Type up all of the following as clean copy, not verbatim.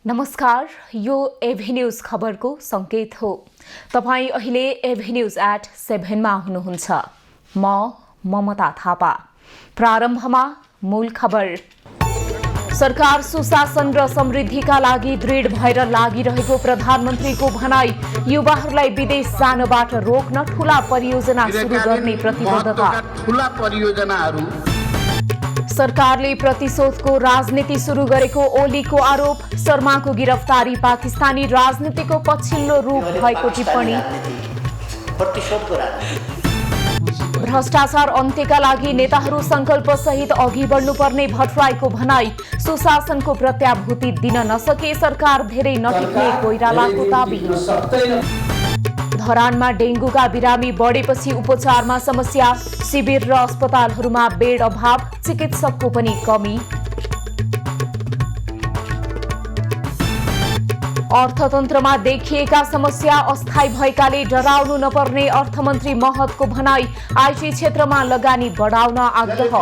नमस्कार, यो एभेन्यूज खबरको संकेत हो। तपाईं अहिले एभेन्यूज@7 मा हुनुहुन्छ। म ममता थापा। प्रारम्भमा मूल खबर। सरकार सुशासन र समृद्धिका लागि दृढ भएर लागिरहेको प्रधानमन्त्रीको भनाई। युवाहरूलाई विदेश जानबाट रोक्न ठूला परियोजना सुरु गर्ने प्रतिबद्धता। ठूला परियोजनाहरू सरकारले प्रतिशोधको राजनीति सुरु गरेको ओलीको आरोप। शर्माको गिरफ्तारी पाकिस्तानी राजनीतिको पछिल्लो रूप भएको टिप्पणी। भ्रष्टाचार अन्त्यका लागि नेताहरू संकल्प सहित अघि बढ्नुपर्ने भट्टराईको भनाई। सुशासनको प्रत्याभूति दिन नसके सरकार धेरै नटिक्ने कोइरालाको दाबी। धरानमा डेंगूका बिरामी बढेपछि उपचारमा समस्या। शिविर र अस्पतालहरूमा बेड अभाव, चिकित्सकको पनि कमी। अर्थतन्त्रमा देखिएका समस्या अस्थायी भएकाले डराउनु नपर्ने अर्थमन्त्री महतको भनाई। आईटी क्षेत्रमा लगानी बढाउन आग्रह।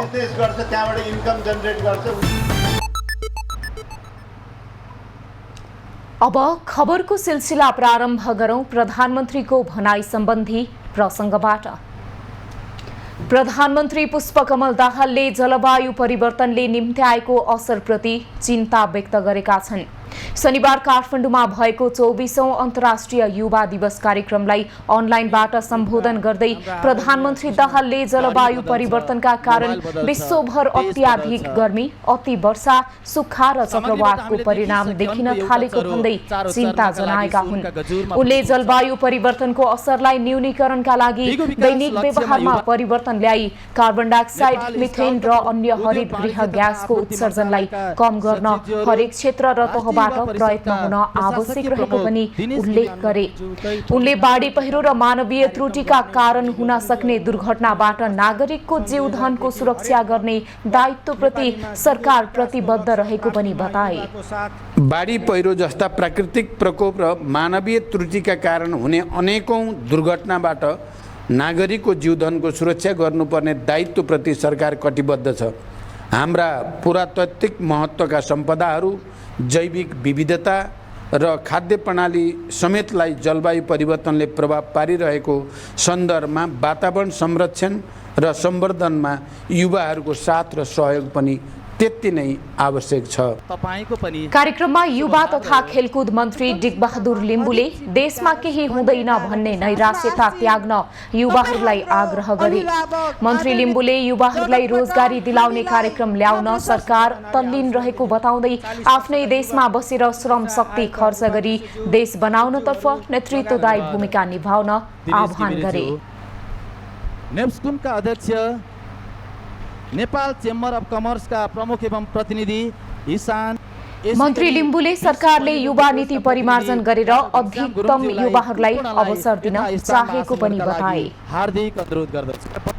अब खबरको सिलसिला प्रारम्भ गरौं प्रधानमन्त्रीको भनाई सम्बन्धी प्रसंगबाट। प्रधानमन्त्री पुष्पकमल दाहालले जलवायु परिवर्तनले निम्त्याएको असरप्रति चिन्ता व्यक्त गरेका छन्। शनिबार काठमाडौँमा भएको 24औं अन्तर्राष्ट्रिय युवा दिवस कार्यक्रमलाई अनलाइनबाट सम्बोधन गर्दै प्रधानमन्त्री दाहालले जलवायु परिवर्तनका कारण विश्वभर अत्याधिक गर्मी, अति वर्षा, सुक्खा र चक्रवातको परिणाम देखिन थालेको भन्दै चिन्ता जनाएका हुन्। उनले जलवायु परिवर्तनको असरलाई न्यूनीकरणका लागि दैनिक व्यवहारमा परिवर्तन ल्याई कार्बन डाइअक्साइड, मिथेन र अन्य हरित गृह ग्यासको उत्सर्जनलाई कम गर्न हरेक क्षेत्र र तहबाट प्रयत्न हुन आवश्यक रहेको पनि उल्लेख गरे। उनले बाढी पहिरो र मानवीय त्रुटिका कारण हुन सक्ने दुर्घटनाबाट नागरिकको जीवधनको सुरक्षा गर्ने दायित्वप्रति सरकार प्रतिबद्ध रहेको पनि बताए। बाढी पहिरो जस्ता प्राकृतिक प्रकोप र मानवीय त्रुटिका कारण हुने अनेकौं दुर्घटनाबाट नागरिकको जीवधनको सुरक्षा गर्नुपर्ने दायित्वप्रति सरकार कटिबद्ध छ। हाम्रा पुरातात्विक महत्त्वका सम्पदाहरू, जैविक विविधता र खाद्य प्रणाली समेतलाई जलवायु परिवर्तनले प्रभाव पारिरहेको सन्दर्भमा वातावरण संरक्षण र सम्वर्धनमा युवाहरूको साथ र सहयोग पनि त्यति नै आवश्यक छ। कार्यक्रममा युवा तथा खेलकुद मन्त्री डिकबहादुर लिम्बुले देशमा केही हुँदैन भन्ने नैराश्यता त्याग्न युवाहरूलाई आग्रह गरे। मन्त्री लिम्बुले युवाहरूलाई रोजगारी दिलाउने कार्यक्रम ल्याउन सरकार तल्लीन रहेको बताउँदै आफ्नै देशमा बसेर श्रम शक्ति खर्च गरी देश बनाउनतर्फ नेतृत्वदायी भूमिका निभाउन आह्वान गरे। नेप्सकुमका अध्यक्ष, नेपाल चेम्बर अफ कमर्सका प्रमुख एवं प्रतिनिधि ईशान। मन्त्री लिम्बुले सरकारले युवा नीति परिमार्जन गरेर अधिकतम युवाहरूलाई अवसर दिन चाहेको पनि बताए। हार्दिक अनुरोध गर्दछु।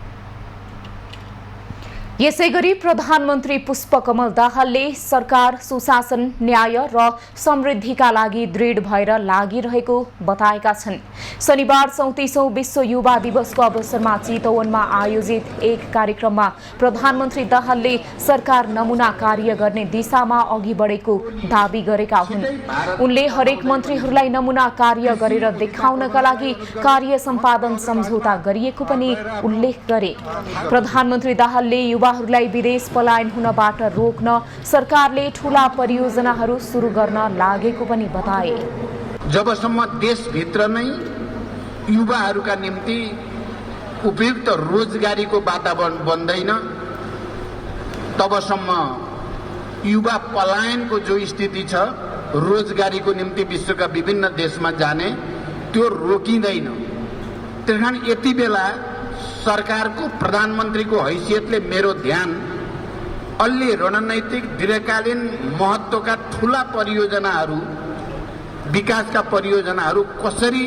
यसैगरी प्रधानमन्त्री पुष्पकमल दाहालले सरकार सुशासन, न्याय र समृद्धिका लागि दृढ भएर लागिरहेको बताएका छन्। शनिबार 34औं विश्व युवा दिवसको अवसरमा चितवनमा आयोजित एक कार्यक्रममा प्रधानमन्त्री दाहालले सरकार नमुना कार्य गर्ने दिशामा अघि बढेको दाबी गरेका हुन्। उनले हरेक मन्त्रीहरूलाई नमुना कार्य गरेर देखाउनका लागि कार्य सम्पादन सम्झौता गरिएको पनि उल्लेख गरे। प्रधानमन्त्री दाहालले युवाहरूलाई विदेश पलायन हुनबाट रोक्न सरकारले ठूला परियोजनाहरू सुरु गर्न लागेको पनि बताए। जबसम्म देशभित्र नै युवाहरूका निम्ति उपयुक्त रोजगारीको वातावरण बन्दैन, तबसम्म युवा पलायनको जो स्थिति छ, रोजगारीको निम्ति विश्वका विभिन्न देशमा जाने, त्यो रोकिँदैन। त्यसकारण यति बेला सरकारको प्रधानमन्त्रीको हैसियतले मेरो ध्यान अलि रणनैतिक दीर्घकालीन महत्त्वका ठूला परियोजनाहरू, विकासका परियोजनाहरू कसरी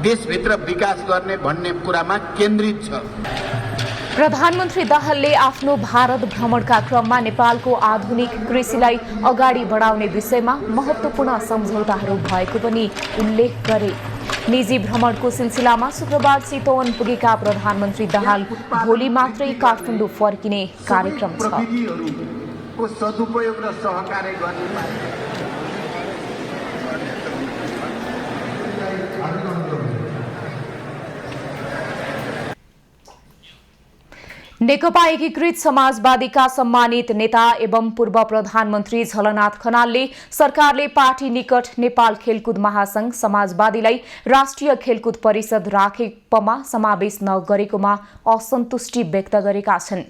देशभित्र विकास गर्ने भन्ने कुरामा केन्द्रित छ। प्रधानमन्त्री दाहालले आफ्नो भारत भ्रमणका क्रममा नेपालको आधुनिक कृषिलाई अगाडि बढाउने विषयमा महत्त्वपूर्ण सम्झौताहरू भएको पनि उल्लेख गरे। निजी भ्रमणको सिलसिलामा शुक्रबार चितवन पुगेका प्रधानमन्त्री दाहाल भोलि मात्रै काठमाडौँ फर्किने कार्यक्रम छ। को सदुपयोग र सहकार्य गर्ने नेकपा एकीकृत समाजवादीका सम्मानित नेता एवं पूर्व प्रधानमन्त्री झलनाथ खनालले सरकारले पार्टी निकट नेपाल खेलकुद महासंघ समाजवादीलाई राष्ट्रिय खेलकुद परिषद राखेपमा समावेश नगरेकोमा असन्तुष्टि व्यक्त गरेका छन्।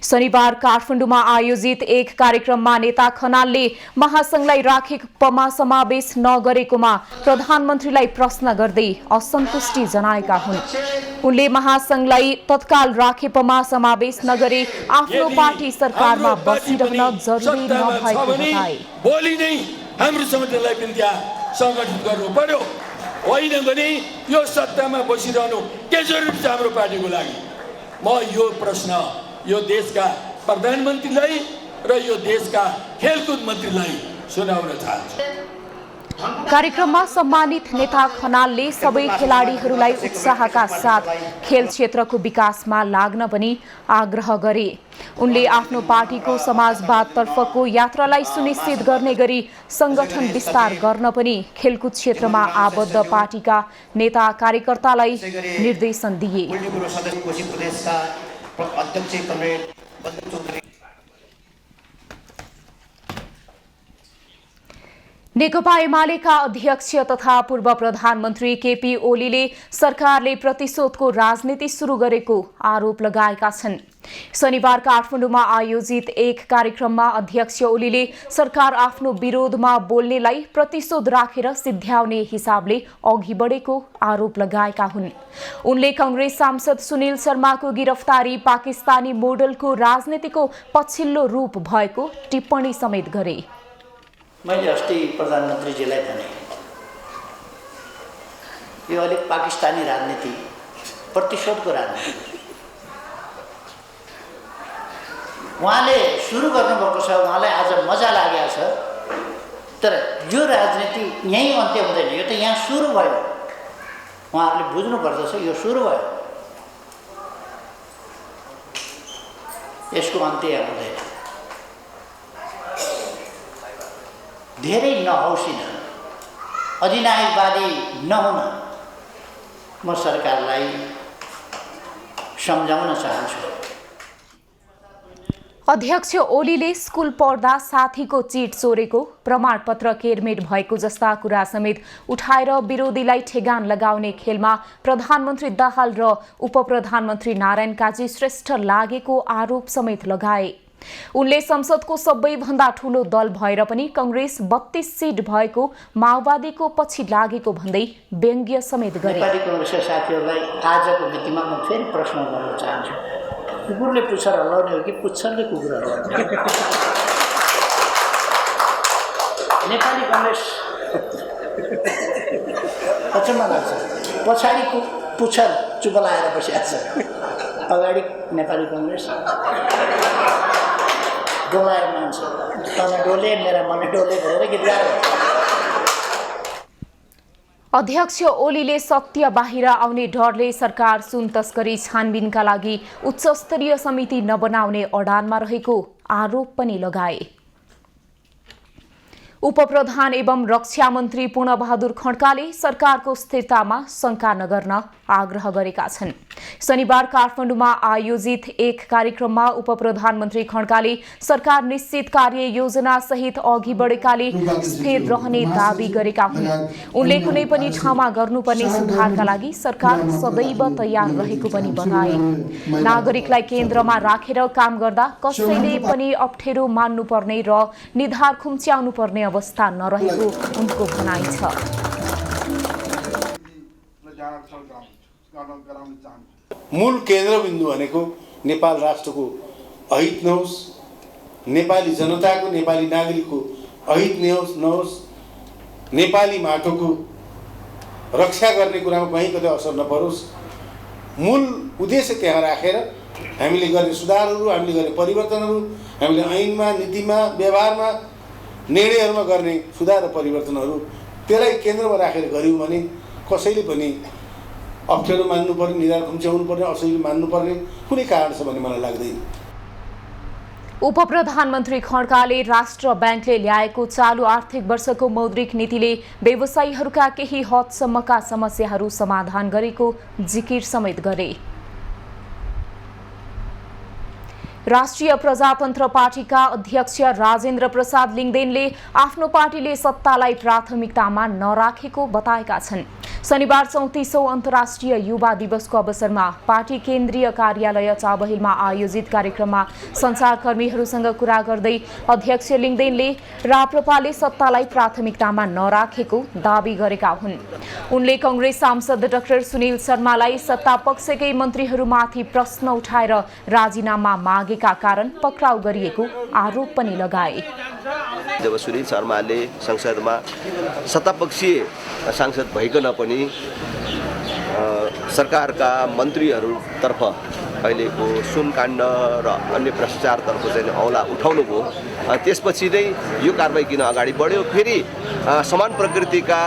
शनिबार काठमाडौँमा आयोजित एक कार्यक्रममा नेता खनालले महासंघलाई राखेपमा समावेश नगरेकोमा प्रधानमन्त्रीलाई प्रश्न गर्दै असन्तुष्टि जनाएका हुन्। उनले महासंघलाई तत्काल राखेपमा समावेश नगरे आफ्नो पार्टी सरकारमा बसिरहन जरुरी नभएको बताए। भोलि नै हाम्रो समितिलाई पनि त्यहाँ संगठित गर्नु पर्यो, होइन भने यो सत्तामा बसिरहनु के जरुरी छ हाम्रो पार्टीको लागि? म यो प्रश्न यो देशका प्रधानमन्त्रीलाई र यो देशका खेलकुद मन्त्रीलाई सुनाउन चाहन्छु। कार्यक्रममा सम्मानित नेता खनालले सबै खेलाडीहरूलाई उत्साहका साथ खेल क्षेत्रको विकासमा लाग्न पनि आग्रह गरे। उनले आफ्नो पार्टीको समाजवादतर्फको यात्रालाई सुनिश्चित गर्ने गरी संगठन विस्तार गर्न पनि खेलकुद क्षेत्रमा आबद्ध पार्टीका नेता कार्यकर्तालाई निर्देशन दिए। नेकपा एमालेका अध्यक्ष तथा पूर्व प्रधानमन्त्री केपी ओलीले सरकारले प्रतिशोधको राजनीति सुरु गरेको आरोप लगाएका छन्। शनिबार काठमाडौँमा आयोजित एक कार्यक्रममा अध्यक्ष ओलीले सरकार आफ्नो विरोधमा बोल्नेलाई प्रतिशोध राखेर सिद्ध्याउने हिसाबले अघि बढेको आरोप लगाएका हुन्। उनले कांग्रेस सांसद सुनिल शर्माको गिरफ्तारी पाकिस्तानी मोडलको राजनीतिको पछिल्लो रूप भएको टिप्पणी समेत गरे। मैले अस्ति प्रधानमन्त्रीजीलाई भने यो अलिक पाकिस्तानी राजनीति, प्रतिशोधको राजनीति उहाँले सुरु गर्नुभएको छ। उहाँलाई आज मजा लागेको छ, तर यो राजनीति यहीँ अन्त्य हुँदैन, यो त यहाँ सुरु भयो। उहाँहरूले बुझ्नुपर्दछ यो सुरु भयो, यसको अन्त्य हुँदैन। धेरै नहौसिन, अधिनायकवादी नहुन म सरकारलाई सम्झाउन चाहन्छु। अध्यक्ष ओलीले स्कुल पढ्दा साथीको चिट चोरेको, प्रमाणपत्र केरमेट भएको जस्ता कुरा समेत उठाएर विरोधीलाई ठेगान लगाउने खेलमा प्रधानमन्त्री दाहाल र उपप्रधानमन्त्री नारायण काजी श्रेष्ठ लागेको आरोप समेत लगाए। उनले संसदको सबैभन्दा ठूलो दल भएर पनि कांग्रेस 32 सिट भएको माओवादीको पछि लागेको भन्दै व्यङ्ग्य समेत गरे। नेपाली कांग्रेसका साथीहरूलाई आजको मितिमा म फेरि प्रश्न गर्न चाहन्छु, कुकुरले पुच्छर हल्लाउने हो कि पुच्छरले कुकुर हल्लाउने? नेपाली कांग्रेस अचम्म लाग्छ, पछाडि पुच्छर चुप लगाएर बसिरहेको छ, अगाडि नेपाली कांग्रेस डोलाएर मान्छ, तन डोले मेरा मन डोले भनेर गीत गाएर। अध्यक्ष ओलीले सत्य बाहिर आउने डरले सरकार सुन तस्करी छानबिनका लागि उच्चस्तरीय समिति नबनाउने अडानमा रहेको आरोप पनि लगाए। उपप्रधान एवं रक्षा मन्त्री पूर्णबहादुर खड्काले सरकारको स्थिरतामा शंका नगर्न आग्रह गरेका छन्। शनिबार काठमाडौँमा आयोजित एक कार्यक्रममा उपप्रधानमन्त्री खड्काले सरकार निश्चित कार्ययोजना सहित अघि बढेकाले स्थिर रहने दावी गरेका हुन्। उनले कुनै पनि ठाउँमा गर्नुपर्ने सुधारका लागि सरकार सदैव तयार रहेको पनि बताए। नागरिकलाई केन्द्रमा राखेर काम गर्दा कसैले पनि अप्ठ्यारो मान्नुपर्ने र निधार खुम्च्याउनु पर्ने अवस्था नरहेको उनको भनाइ छ। मूल केन्द्रबिन्दु भनेको नेपाल राष्ट्रको अहित नहोस्, नेपाली जनताको, नेपाली नागरिकको अहित नहोस्, नेपाली माटोको रक्षा गर्ने कुरामा कहीँ कतै असर नपरोस्, मूल उद्देश्य त्यहाँ राखेर हामीले गर्ने सुधारहरू, हामीले गर्ने परिवर्तनहरू, हामीले ऐनमा, नीतिमा, व्यवहारमा, निर्णयहरूमा गर्ने सुधार र परिवर्तनहरू त्यसलाई केन्द्रमा राखेर गऱ्यौँ भने कसैले पनि अप्ठ्यारो मान्नुपर्ने, निधार खुम्च्याउनु पर्ने, असजिलो मान्नुपर्ने कुनै कारण छ भन्ने मलाई लाग्दैन। उपप्रधानमन्त्री खड्काले राष्ट्र ब्याङ्कले ल्याएको चालु आर्थिक वर्षको मौद्रिक नीतिले व्यवसायीहरूका केही हदसम्मका समस्याहरू समाधान गरेको जिकिर समेत गरे। राष्ट्रिय प्रजातन्त्र पार्टीका अध्यक्ष राजेन्द्र प्रसाद लिङदेनले आफ्नो पार्टीले सत्तालाई प्राथमिकतामा नराखेको बताएका छन्। शनिबार 34औं अन्तर्राष्ट्रिय युवा दिवसको अवसरमा पार्टी केन्द्रीय कार्यालय चाबहिलमा आयोजित कार्यक्रममा सञ्चारकर्मीहरूसँग कुरा गर्दै अध्यक्ष लिङदेनले राप्रपाले सत्तालाई प्राथमिकतामा नराखेको दावी गरेका हुन्। उनले कांग्रेस सांसद डाक्टर सुनिल शर्मालाई सत्तापक्षकै मन्त्रीहरूमाथि प्रश्न उठाएर राजीनामा मागेका कारण पक्राउ गरिएको आरोप पनि लगाए। जब सुनिल शर्माले संसदमा सत्तापक्षीय सांसद भइकन पनि सरकारका मन्त्रीहरूतर्फ अहिलेको सुनकाण्ड र अन्य भ्रष्टाचारतर्फ चाहिँ औँला उठाउनु भयो, त्यसपछि नै यो कारबाही किन अगाडि बढ्यो। फेरि समान प्रकृतिका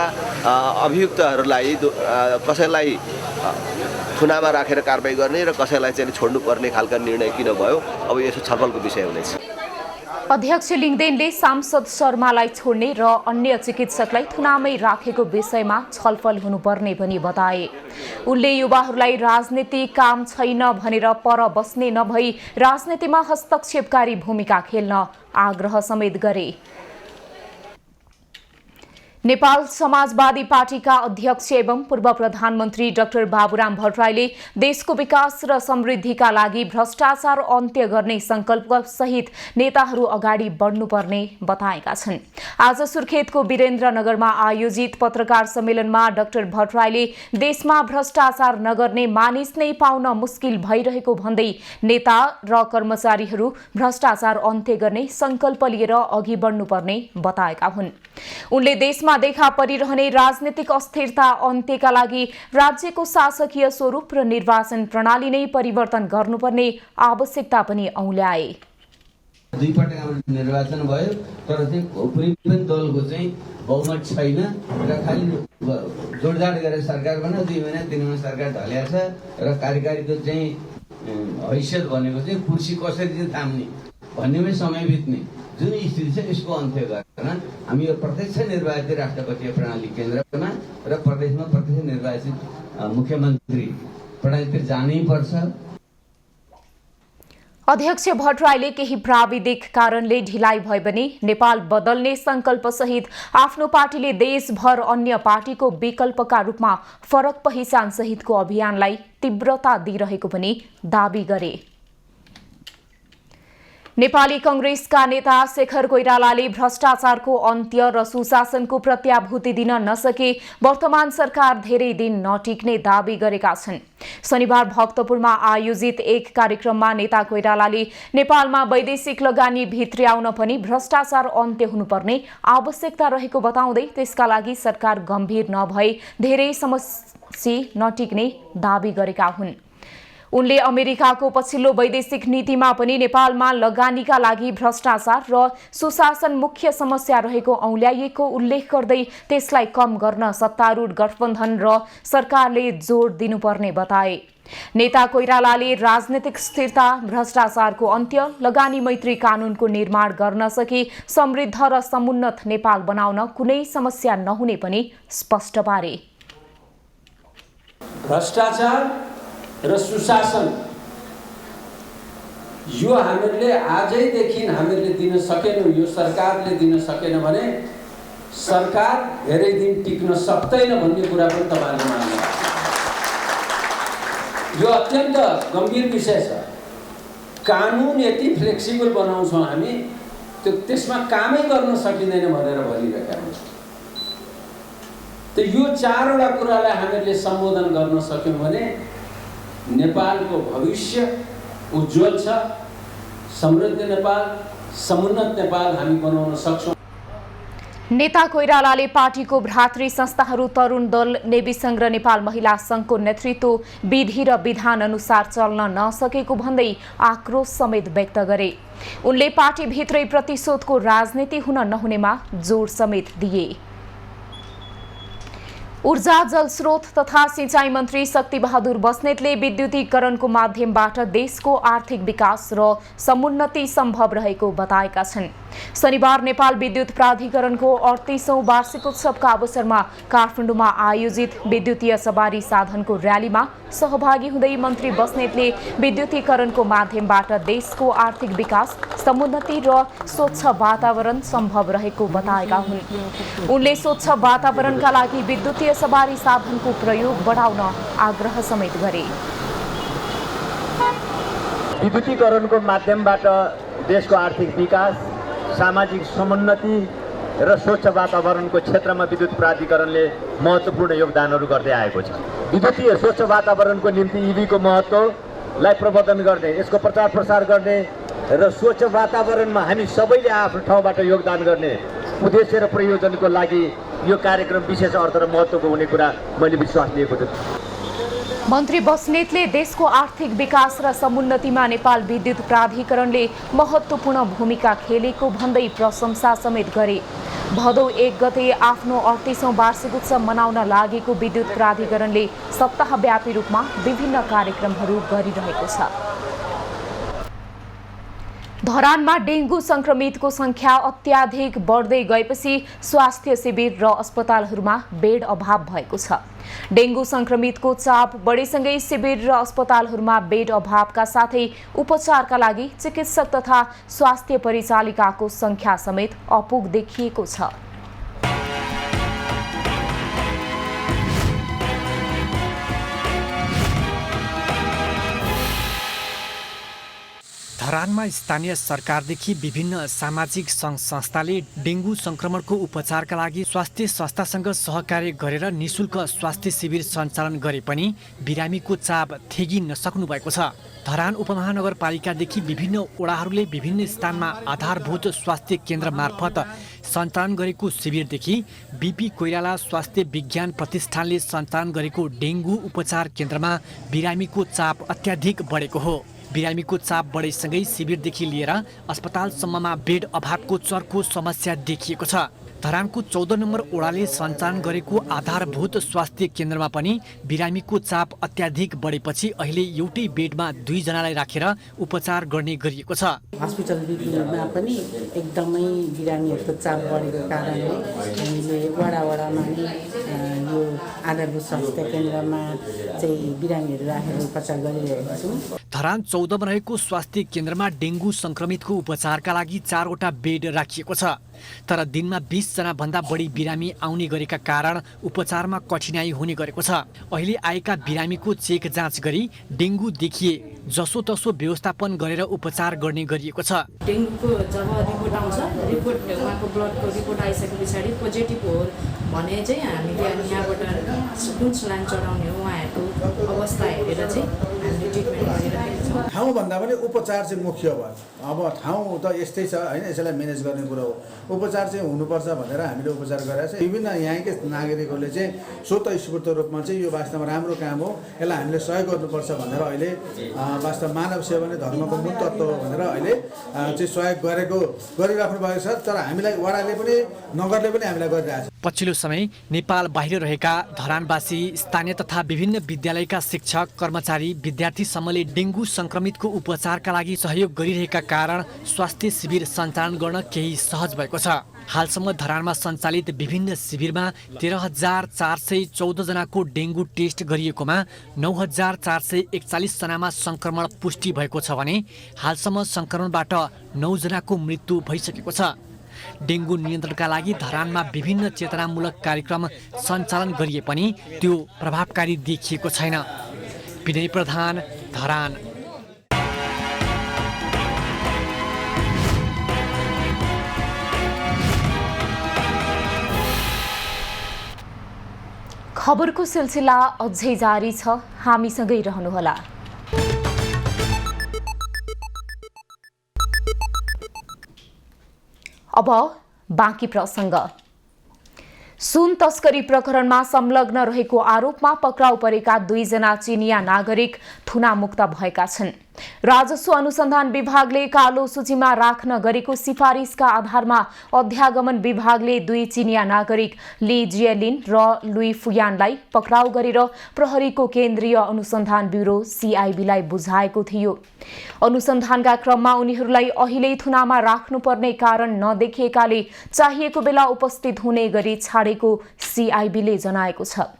अभियुक्तहरूलाई कसैलाई थुनामा राखेर कारबाही गर्ने र कसैलाई चाहिँ छोड्नुपर्ने खालका निर्णय किन भयो, अब यसो छलफलको विषय हुनेछ। अध्यक्ष लिङदेनले सांसद शर्मालाई छोड्ने र अन्य चिकित्सकलाई थुनामै राखेको विषयमा छलफल हुनुपर्ने पनि बताए। उनले युवाहरूलाई राजनीतिक काम छैन भनेर पर बस्ने नभई राजनीतिमा हस्तक्षेपकारी भूमिका खेल्न आग्रह समेत गरे। नेपाल समाजवादी पार्टीका अध्यक्ष एवं पूर्व प्रधानमन्त्री डाक्टर बाबुराम भट्टराईले देशको विकास र समृद्धिका लागि भ्रष्टाचार अन्त्य गर्ने संकल्प सहित नेताहरू अगाडि बढ्नुपर्ने बताएका छन्। आज सुर्खेतको वीरेन्द्रनगरमा आयोजित पत्रकार सम्मेलनमा डाक्टर भट्टराईले देशमा भ्रष्टाचार नगर्ने मानिस नै पाउन मुस्किल भइरहेको भन्दै नेता र कर्मचारीहरू भ्रष्टाचार अन्त्य गर्ने संकल्प लिएर अघि बढ्नुपर्ने बताएका हुन्। उनले देशमा देखा परिरहने राजनीतिक अस्थिरता अन्त्यका लागि राज्यको शासकीय स्वरूप र निर्वाचन प्रणाली नै परिवर्तन गर्नुपर्ने आवश्यकता पनि औल्याए। दुई पटक हाम्रो निर्वाचन भयो तर चाहिँ कुनै पनि दलको चाहिँ बहुमत छैन र खालि जोडजाड गरेर सरकार बन्यो, 2 महिना 3 महिना सरकार ढल्या छ र कार्यकारीको चाहिँ हैसियत भनेको चाहिँ कुर्सी कसरी चाहिँ थाम्ने भन्नेमै समय बित्ने जुन स्थिति छ यसको अन्त्य गर्न हामी यो प्रत्यक्ष निर्वाचित राष्ट्रपतीय प्रणाली केन्द्रमा र प्रदेशमा प्रत्यक्ष निर्वाचित मुख्यमन्त्री प्रणालीतिर जानै पर्छ। अध्यक्ष भट्टराईले केही प्राविधिक कारणले ढिलाइ भए पनि नेपाल बदल्ने संकल्प सहित आफ्नो पार्टीले देशभर अन्य पार्टीको विकल्पका रूपमा फरक पहिचान सहितको अभियानलाई तीव्रता दिइरहेको पनि दावी गरे। नेपाली कांग्रेसका नेता शेखर कोइरालाले भ्रष्टाचारको अन्त्य र सुशासनको प्रत्याभूति दिन नसके वर्तमान सरकार धेरै दिन नटिक्ने दावी गरेका छन्। शनिबार भक्तपुरमा आयोजित एक कार्यक्रममा नेता कोइरालाले नेपालमा वैदेशिक लगानी भित्र्याउन पनि भ्रष्टाचार अन्त्य हुनुपर्ने आवश्यकता रहेको बताउँदै त्यसका लागि सरकार गम्भीर नभए धेरै समस्या नटिक्ने दावी गरेका हुन्। उनले अमेरिकाको पछिल्लो वैदेशिक नीतिमा पनि नेपालमा लगानीका लागि भ्रष्टाचार र सुशासन मुख्य समस्या रहेको औल्याइएको उल्लेख गर्दै त्यसलाई कम गर्न सत्तारूढ गठबन्धन र सरकारले जोड दिनुपर्ने बताए। नेता कोइरालाले राजनीतिक स्थिरता, भ्रष्टाचारको अन्त्य, लगानी मैत्री कानूनको निर्माण गर्न सके समृद्ध र समुन्नत नेपाल बनाउन कुनै समस्या नहुने पनि स्पष्ट पारे। भ्रष्टाचार र सुशासन यो हामीले आजैदेखि हामीले दिन सकेनौँ, यो सरकारले दिन सकेन भने सरकार धेरै दिन टिक्न सक्दैन भन्ने कुरा पनि तपाईहरुले मान्नु। यो अत्यन्त गम्भीर विषय छ। कानुन यति फ्लेक्सिबल बनाउँछौँ हामी त्यसमा कामै गर्न सकिँदैन भनेर भनिरहेका हुन्छौँ। यो 4वटा कुरालाई हामीले सम्बोधन गर्न सक्यौँ भने नेपालको भविष्य उज्जवल छ। समृद्ध नेपाल, समुन्नत नेपाल हामी बनाउन सक्छौँ। नेता कोइरालाले पार्टीको भ्रातृ संस्थाहरू तरुण दल, नेवी संघ र नेपाल महिला संघको नेतृत्व विधि र विधान अनुसार चल्न नसकेको भन्दै आक्रोश समेत व्यक्त गरे। उनले पार्टीभित्रै प्रतिशोधको राजनीति हुन नहुनेमा जोड समेत दिए। ऊर्जा जलस्रोत तथा सिंचाई मन्त्री शक्तिबहादुर बस्नेतले विद्युतीकरणको माध्यमबाट देशको आर्थिक विकास र समुन्नति सम्भव रहेको बताएका छन्। शनिबार नेपाल विद्युत प्राधिकरणको 38औं वार्षिकोत्सवका अवसरमा काठमाडौँमा आयोजित विद्युतीय सवारी साधनको र्यालीमा सहभागी हुँदै मन्त्री बस्नेतले विद्युतीकरणको माध्यमबाट देशको आर्थिक विकास, समुन्नति र स्वच्छ वातावरण सम्भव रहेको बताएका हुन्। उनले स्वच्छ वातावरणका लागि विद्युतीय सवारी साधनको प्रयोग बढाउन आग्रह समेत गरे। विद्युतीकरणको माध्यमबाट देशको आर्थिक विकास, सामाजिक समुन्नति र स्वच्छ वातावरणको क्षेत्रमा विद्युत प्राधिकरणले महत्त्वपूर्ण योगदानहरू गर्दै आएको छ। विद्युतीय स्वच्छ वातावरणको निम्ति इभीको महत्त्वलाई प्रवर्धन गर्ने, यसको प्रचार प्रसार गर्ने र स्वच्छ वातावरणमा हामी सबैले आफ्नो ठाउँबाट योगदान गर्ने उद्देश्य र प्रयोजनको लागि यो कार्यक्रम विशेष अर्थ र महत्त्वको हुने कुरा मैले विश्वास लिएको छु। मन्त्री बस्नेतले देशको आर्थिक विकास र समुन्नतिमा नेपाल विद्युत प्राधिकरणले महत्त्वपूर्ण भूमिका खेलेको भन्दै प्रशंसा समेत गरे। भदौ 1 गते आफ्नो 38औं वार्षिक उत्सव मनाउन लागेको विद्युत प्राधिकरणले सप्ताहव्यापी रूपमा विभिन्न कार्यक्रमहरू गरिरहेको छ। धरानमा डेङ्गु संक्रमितको संख्या अत्याधिक बढ्दै गएपछि स्वास्थ्य शिविर र अस्पतालहरूमा बेड अभाव भएको छ। डेङ्गु संक्रमितको चाप बढेसँगै शिविर र अस्पतालहरूमा बेड अभावका साथै उपचारका लागि चिकित्सक तथा स्वास्थ्य परिचालिकाको संख्या समेत अपुग देखिएको छ। धरानमा स्थानीय सरकारदेखि विभिन्न सामाजिक सङ्घ संस्थाले डेङ्गु संक्रमणको उपचारका लागि स्वास्थ्य संस्थासँग सहकार्य गरेर निशुल्क स्वास्थ्य शिविर सञ्चालन गरे पनि बिरामीको चाप थेगी नसक्नु भएको छ। धरान उपमहानगरपालिकादेखि विभिन्न वडाहरूले विभिन्न स्थानमा आधारभूत स्वास्थ्य केन्द्र मार्फत सञ्चालन गरेको शिविरदेखि बीपी कोइराला स्वास्थ्य विज्ञान प्रतिष्ठानले सञ्चालन गरेको डेङ्गु उपचार केन्द्रमा बिरामीको चाप अत्याधिक बढेको हो। बिरामीको चाप बढेसँगै शिविरदेखि लिएर अस्पतालसम्ममा बेड अभावको चर्को समस्या देखिएको छ। धरानको 14 नम्बर वडाले सञ्चालन गरेको आधारभूत स्वास्थ्य केन्द्रमा पनि बिरामीको चाप अत्याधिक बढेपछि अहिले एउटै बेडमा 2 जनालाई राखेर उपचार गर्ने गरिएको छ। हस्पिटल बिपीमा पनि एकदमै बिरामीहरूको चाप बढेको कारणले हामीले वडामा यो आधारभूत स्वास्थ्य केन्द्रमा चाहिँ बिरामीहरू राखेर उपचार गरिरहेका छौँ। धरान 14 मा रहेको स्वास्थ्य केन्द्रमा डेङ्गु संक्रमितको उपचारका लागि 4 वटा बेड राखिएको छ। तर दिनमा 20 जना भन्दा बढी बिरामी आउने गरेका कारण उपचारमा कठिनाई हुने गरेको छ। अहिले आएका बिरामीको चेक जाँच गरी डेङ्गु देखिए जसोतसो व्यवस्थापन गरेर उपचार गर्ने गरिएको छ। डेङ्गुको जब रिपोर्ट आउँछ, उहाँको ब्लडको रिपोर्ट आइसके पछाडि पोजिटिभ हो भने चाहिँ हामीले यहाँबाट कुन सलाइन चढाउने हो उहाँहरूको अवस्था हेरेर चाहिँ हामीले ट्रिटमेन्ट गरिरहेका छौँ। ठाउँभन्दा पनि उपचार चाहिँ मुख्य भयो। अब ठाउँ त यस्तै छ होइन, यसलाई म्यानेज गर्ने कुरा हो। उपचार चाहिँ हुनुपर्छ भनेर हामीले उपचार गरेर चाहिँ विभिन्न यहाँकै नागरिकहरूले चाहिँ स्वतःस्फूर्त रूपमा चाहिँ यो वास्तवमा राम्रो काम हो, यसलाई हामीले सहयोग गर्नुपर्छ भनेर अहिले वास्तव मानव सेवा नै धर्मको मूल तत्त्व हो भनेर अहिले चाहिँ सहयोग गरिराख्नु भएको छ। तर हामीलाई वडाले पनि नगरले पनि हामीलाई गरिरहेको छ। पछिल्लो समय नेपाल बाहिर रहेका धरानवासी स्थानीय तथा विभिन्न विद्यालयका शिक्षक, कर्मचारी, विद्यार्थीसम्मले डेङ्गु संक्रमितको उपचारका लागि सहयोग गरिरहेका कारण स्वास्थ्य शिविर सञ्चालन गर्न केही सहज भएको छ। हालसम्म धरानमा सञ्चालित विभिन्न शिविरमा 13,414 जनाको डेङ्गु टेस्ट गरिएकोमा 9,441 जनामा संक्रमण पुष्टि भएको छ भने हालसम्म संक्रमणबाट 9 जनाको मृत्यु भइसकेको छ। डेङ्गु नियन्त्रणका लागि धरानमा विभिन्न चेतनामूलक कार्यक्रम सञ्चालन गरिए पनि त्यो प्रभावकारी देखिएको छैन। विनय प्रधान, धरान। खबरको सिलसिला अझै जारी छ, हामीसँगै रहनुहोला। अब बाँकी प्रसङ्ग। सुन तस्करी प्रकरणमा संलग्न रहेको आरोपमा पक्राउ परेका 2 जना चिनिया नागरिक थुनामुक्त भएका छन्। राजस्व अनुसन्धान विभागले कालो सूचीमा राख्न गरेको सिफारिसका आधारमा अध्यागमन विभागले 2 चिनिया नागरिक ली जियलिन र लुई फुयानलाई पक्राउ गरेर प्रहरीको केन्द्रीय अनुसन्धान ब्युरो CIB-लाई बुझाएको थियो। अनुसन्धानका क्रममा उनीहरूलाई अहिले थुनामा राख्नुपर्ने कारण नदेखिएकाले चाहिएको बेला उपस्थित हुने गरी छाडेको CIB-ले जनाएको छ।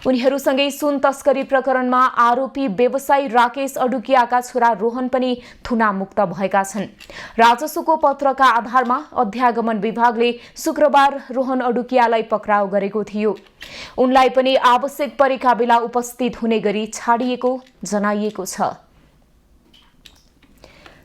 उनीहरूसँगै सुन तस्करी प्रकरणमा आरोपी व्यवसायी राकेश अडुकियाका छोरा रोहन पनि थुनामुक्त भएका छन्। राजस्वको पत्रका आधारमा अध्यागमन विभागले शुक्रबार रोहन अडुकियालाई पक्राउ गरेको थियो। उनलाई पनि आवश्यक परेका बेला उपस्थित हुने गरी छाडिएको जनाइएको छ।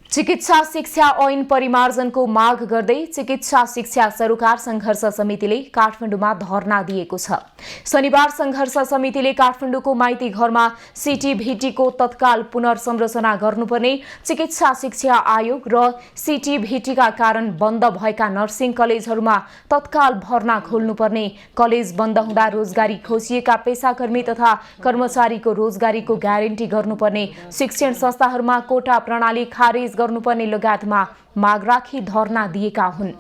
चिकित्सा शिक्षा ऐन परिमार्जनको माग गर्दै चिकित्सा शिक्षा सरोकार संघर्ष समितिले काठमाडौँमा धरना दिएको छ। शनिबार संघर्ष समितिले काठमाडौँको माइती घरमा CTVT-को तत्काल पुनर्संरचना गर्नुपर्ने, चिकित्सा शिक्षा आयोग र CTVT-का कारण बन्द भएका नर्सिङ कलेजहरूमा तत्काल भर्ना खोल्नुपर्ने, कलेज बन्द हुँदा रोजगारी खोजिएका पेशाकर्मी तथा कर्मचारीको रोजगारीको ग्यारेन्टी गर्नुपर्ने, शिक्षण संस्थाहरूमा कोटा प्रणाली खारेज गर्नुपर्ने लगायतमा माग राखी धरना दिएका हुन्।